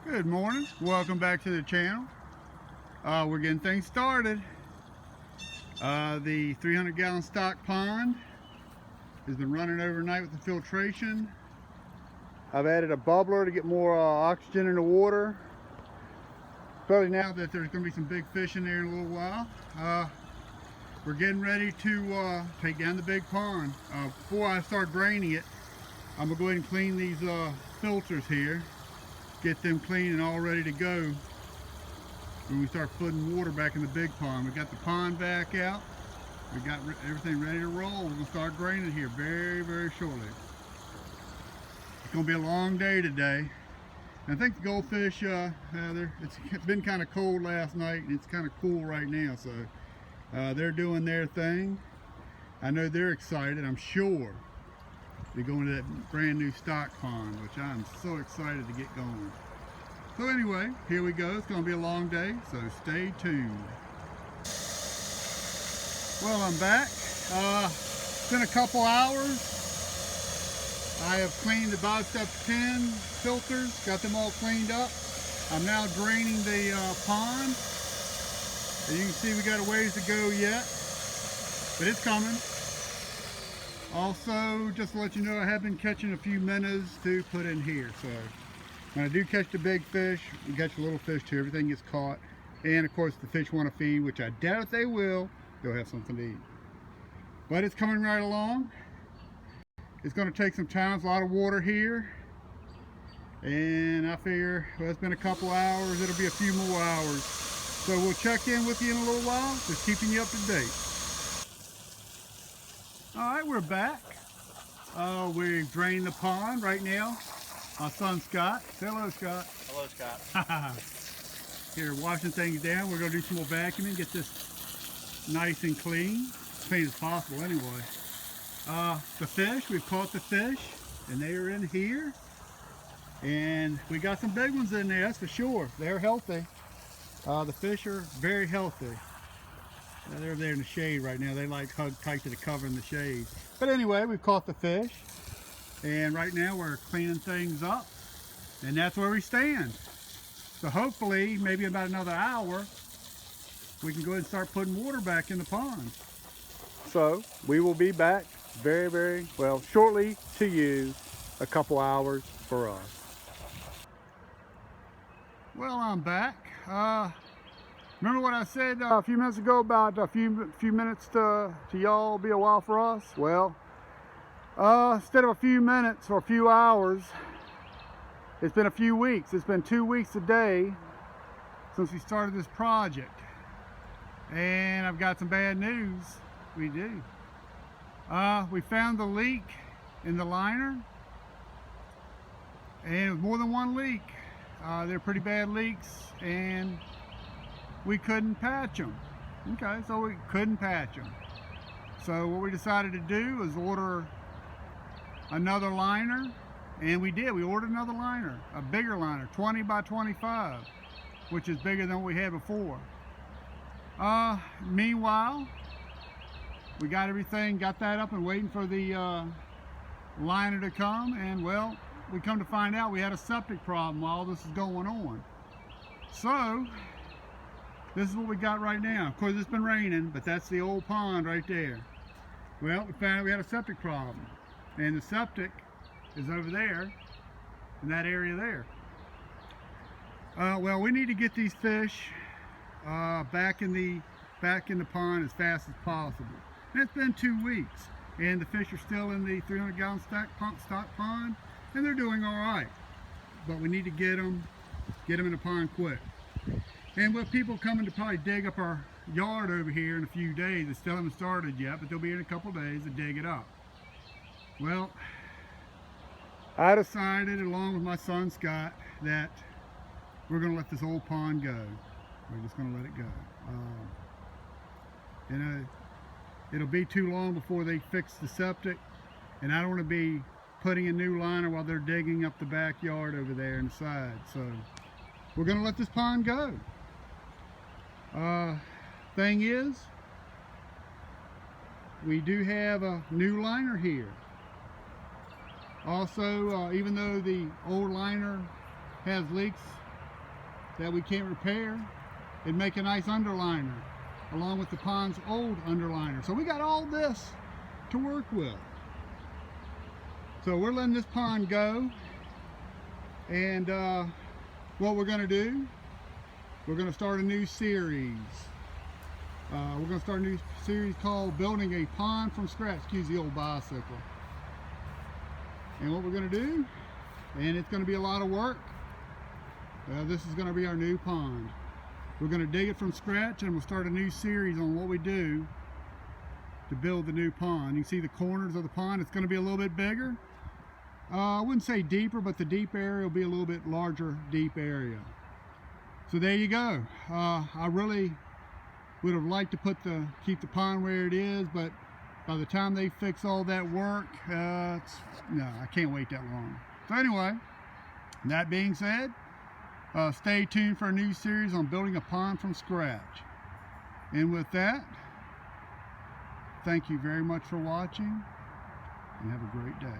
Good morning. Welcome back to the channel. We're getting things started. The 300-gallon stock pond has been running overnight with the filtration. I've added a bubbler to get more oxygen in the water. Especially now that there's going to be some big fish in there in a little while. We're getting ready to take down the big pond. Before I start draining it, I'm going to go ahead and clean these filters here. Get them clean and all ready to go when we start putting water back in the big pond. We got the pond back out. We got everything ready to roll. We're going to start draining here very, very shortly. It's going to be a long day today. And I think the goldfish, it's been kind of cold last night and it's kind of cool right now. So they're doing their thing. I know they're excited, I'm sure. They're going to that brand new stock pond, which I'm so excited to get going. So anyway, here we go. It's going to be a long day, so stay tuned. Well, I'm back. It's been a couple hours. I have cleaned the Bobstep 10 filters, got them all cleaned up. I'm now draining the pond. As you can see, we got a ways to go yet, but it's coming. Also, just to let you know, I have been catching a few minnows to put in here. So when I do catch the big fish, we catch a little fish too. Everything gets caught. And of course, the fish want to feed, which I doubt they will. They'll have something to eat. But it's coming right along. It's going to take some time. There's a lot of water here. And I figure, well, it's been a couple hours. It'll be a few more hours. So we'll check in with you in a little while. Just keeping you up to date. Alright, we're back. We've drained the pond right now. My son Scott. Say hello, Scott. Hello, Scott. Here, washing things down. We're going to do some more vacuuming, get this nice and clean. As clean as possible anyway. The fish, we've caught the fish, and they are in here. And we got some big ones in there, that's for sure. They're healthy. The fish are very healthy. They're there in the shade right now. They like hug tight to the cover in the shade. But anyway, we've caught the fish. And right now we're cleaning things up. And that's where we stand. So hopefully, maybe about another hour, we can go ahead and start putting water back in the pond. So we will be back very, very, well, shortly to you, a couple hours for us. Well, I'm back. Remember what I said a few minutes ago about a few minutes to y'all be a while for us? Well, instead of a few minutes or a few hours, it's been a few weeks. It's been 2 weeks today since we started this project. And I've got some bad news. We do. We found the leak in the liner. And it was more than one leak. They're pretty bad leaks. And we couldn't patch them. Okay, so we couldn't patch them. So what we decided to do was order another liner, and we did. We ordered another liner, a bigger liner, 20 by 25, which is bigger than what we had before. Meanwhile, we got everything, got that up and waiting for the liner to come, and well, we come to find out we had a septic problem while this is going on. So this is what we got right now. Of course, it's been raining, but that's the old pond right there. Well, we found out we had a septic problem. And the septic is over there, in that area there. Well, we need to get these fish back in the pond as fast as possible. And it's been 2 weeks, and the fish are still in the 300-gallon stock pond, and they're doing all right. But we need to get them in the pond quick. And with people coming to probably dig up our yard over here in a few days, they still haven't started yet, but they'll be in a couple days to dig it up. Well, I decided, along with my son Scott, that we're going to let this old pond go. We're just going to let it go. It'll be too long before they fix the septic, and I don't want to be putting a new liner while they're digging up the backyard over there in the side. So we're going to let this pond go. Thing is, we do have a new liner here. Also, even though the old liner has leaks that we can't repair and make a nice underliner along with the pond's old underliner. So we got all this to work with. So we're letting this pond go, and what we're going to do, we're going to start a new series. We're going to start a new series called Building a Pond from Scratch. Excuse the old bicycle. And what we're going to do, and it's going to be a lot of work, this is going to be our new pond. We're going to dig it from scratch, and we'll start a new series on what we do to build the new pond. You can see the corners of the pond. It's going to be a little bit bigger. I wouldn't say deeper, but the deep area will be a little bit larger, deep area. So there you go. I really would have liked to keep the pond where it is, but by the time they fix all that work, no, I can't wait that long. So anyway, that being said, stay tuned for a new series on building a pond from scratch. And with that, thank you very much for watching, and have a great day.